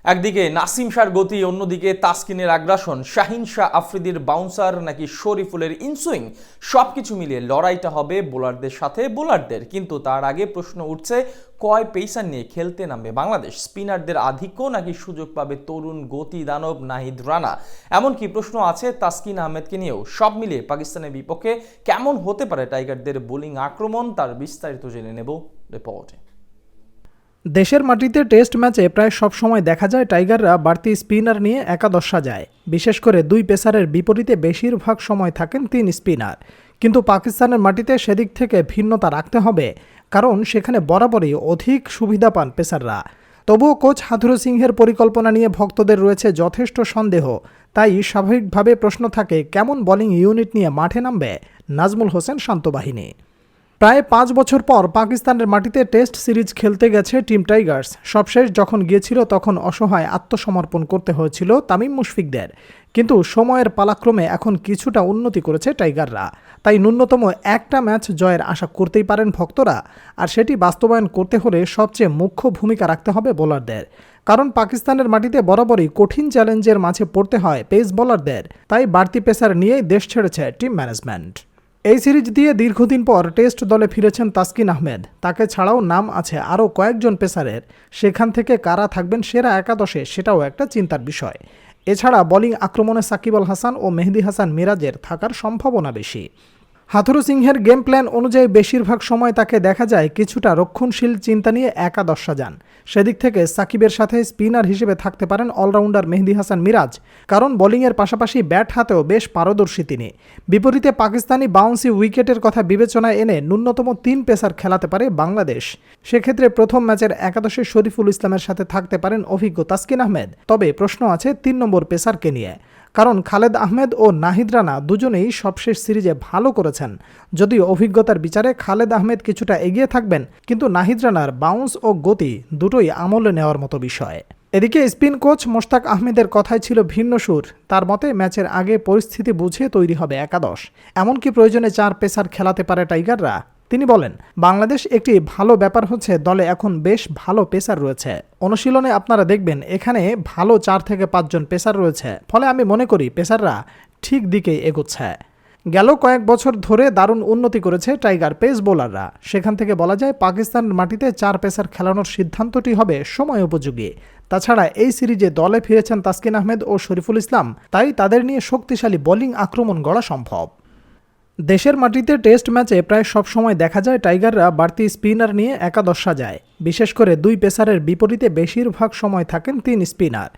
একদিকে নাসিম শাহর গতি, অন্যদিকে তাসকিনের আগ্রাসন, শাহিন শাহ আফ্রিদির বাউন্সার নাকি শরীফুলের ইনসুইং, সবকিছু মিলিয়ে লড়াইটা হবে বোলারদের সাথে বোলারদের। কিন্তু তার আগে প্রশ্ন উঠছে, কয় পেসার নিয়ে খেলতে নামবে বাংলাদেশ? স্পিনারদের আধিক্য নাকি সুযোগ পাবে তরুণ গতি দানব নাহিদ রানা? এমনকি প্রশ্ন আছে তাসকিন আহমেদকে নিয়েও। সব মিলিয়ে পাকিস্তানের বিপক্ষে কেমন হতে পারে টাইগারদের বোলিং আক্রমণ, তার বিস্তারিত জেনে নেব রিপোর্টে। দেশের মাটিতে টেস্ট ম্যাচে প্রায় সব সময় দেখা যায় টাইগাররা বাড়তি স্পিনার নিয়ে একাদশ সাজায়। বিশেষ করে দুই পেসারের বিপরীতে বেশিরভাগ সময় থাকেন তিন স্পিনার। কিন্তু পাকিস্তানের মাটিতে সেদিক থেকে ভিন্নতা রাখতে হবে, কারণ সেখানে বরাবরই অধিক সুবিধা পান পেসাররা। তবুও কোচ হাথুরু সিংহের পরিকল্পনা নিয়ে ভক্তদের রয়েছে যথেষ্ট সন্দেহ। তাই স্বাভাবিকভাবে প্রশ্ন থাকে, কেমন বোলিং ইউনিট নিয়ে মাঠে নামবে নাজমুল হোসেন শান্ত বাহিনী। প্রায় 5 বছর পর পাকিস্তানের মাটিতে টেস্ট সিরিজ খেলতে গেছে টিম টাইগার্স। সবশেষ যখন গিয়েছিল তখন অসহায় আত্মসমর্পণ করতে হয়েছিল তামিম মুশফিকদের। কিন্তু সময়ের পালাক্রমে এখন কিছুটা উন্নতি করেছে টাইগাররা। তাই ন্যূনতম একটা ম্যাচ জয়ের আশা করতেই পারেন ভক্তরা। আর সেটি বাস্তবায়ন করতে হলে সবচেয়ে মুখ্য ভূমিকা রাখতে হবে বোলারদের। কারণ পাকিস্তানের মাটিতে বরাবরই কঠিন চ্যালেঞ্জের মাঝে পড়তে হয় পেস বোলারদের। তাই বাড়তি পেসার নিয়েই দেশ ছেড়েছে টিম ম্যানেজমেন্ট। এই সিরিজ দিয়ে দীর্ঘদিন পর টেস্ট দলে ফিরেছেন তাসকিন আহমেদ। তাকে ছাড়াও নাম আছে আরও কয়েকজন পেসারের। সেখান থেকে কারা থাকবেন সেরা একাদশে, সেটাও একটা চিন্তার বিষয়। এছাড়া বোলিং আক্রমণে সাকিব আল হাসান ও মেহেদী হাসান মিরাজের থাকার সম্ভাবনা বেশি। হাথুরু সিংহের গেম প্ল্যান অনুযায়ী বেশিরভাগ সময় তাকে দেখা যায় কিছুটা রক্ষণশীল চিন্তা নিয়ে একাদশ সাজান। সেদিক থেকে সাকিবের সাথে স্পিনার হিসেবে থাকতে পারেন অলরাউন্ডার মেহেদী হাসান মিরাজ, কারণ বোলিংয়ের পাশাপাশি ব্যাট হাতেও বেশ পারদর্শী তিনি। বিপরীতে পাকিস্তানি বাউন্সি উইকেটের কথা বিবেচনায় এনে ন্যূনতম 3 পেসার খেলাতে পারে বাংলাদেশ। সেক্ষেত্রে প্রথম ম্যাচের একাদশে শরীফুল ইসলামের সাথে থাকতে পারেন অভিজ্ঞ তাসকিন আহমেদ। তবে প্রশ্ন আছে 3 নম্বর পেসারকে নিয়ে, কারণ খালেদ আহমেদ ও নাহিদ রানা দুজনেই সবশেষ সিরিজে ভালো করেছেন। যদিও অভিজ্ঞতার বিচারে খালেদ আহমেদ কিছুটা এগিয়ে থাকবেন, কিন্তু নাহিদ রানার বাউন্স ও গতি দুটোই আমলে নেওয়ার মতো বিষয়। এদিকে স্পিন কোচ মোশতাক আহমেদের কথাই ছিল ভিন্ন সুর। তার মতে ম্যাচের আগে পরিস্থিতি বুঝে তৈরি হবে একাদশ। এমনকি প্রয়োজনে 4 পেসার খেলাতে পারে টাইগাররা। তিনি বলেন, বাংলাদেশ একটি ভালো ব্যাপার হচ্ছে দলে এখন বেশ ভালো পেসার রয়েছে। অনুশীলনে আপনারা দেখবেন এখানে ভালো 4 থেকে 5 জন পেসার রয়েছে। ফলে আমি মনে করি পেসাররা ঠিক দিকেই এগোচ্ছে। গেল কয়েক বছর ধরে দারুণ উন্নতি করেছে টাইগার পেস বোলাররা। সেখান থেকে বলা যায় পাকিস্তানের মাটিতে 4 পেসার খেলানোর সিদ্ধান্তটি হবে সময় উপযোগী। তাছাড়া এই সিরিজে দলে ফিরেছেন তাসকিন আহমেদ ও শরীফুল ইসলাম, তাই তাদের নিয়ে শক্তিশালী বোলিং আক্রমণ গড়া সম্ভব। দেশের মাটিতে টেস্ট ম্যাচে প্রায় সব সময় দেখা যায় টাইগাররা বাড়তি স্পিনার নিয়ে একাদশ সাজায়। বিশেষ করে দুই পেসারের বিপরীতে বেশিরভাগ সময় থাকেন 3 স্পিনার।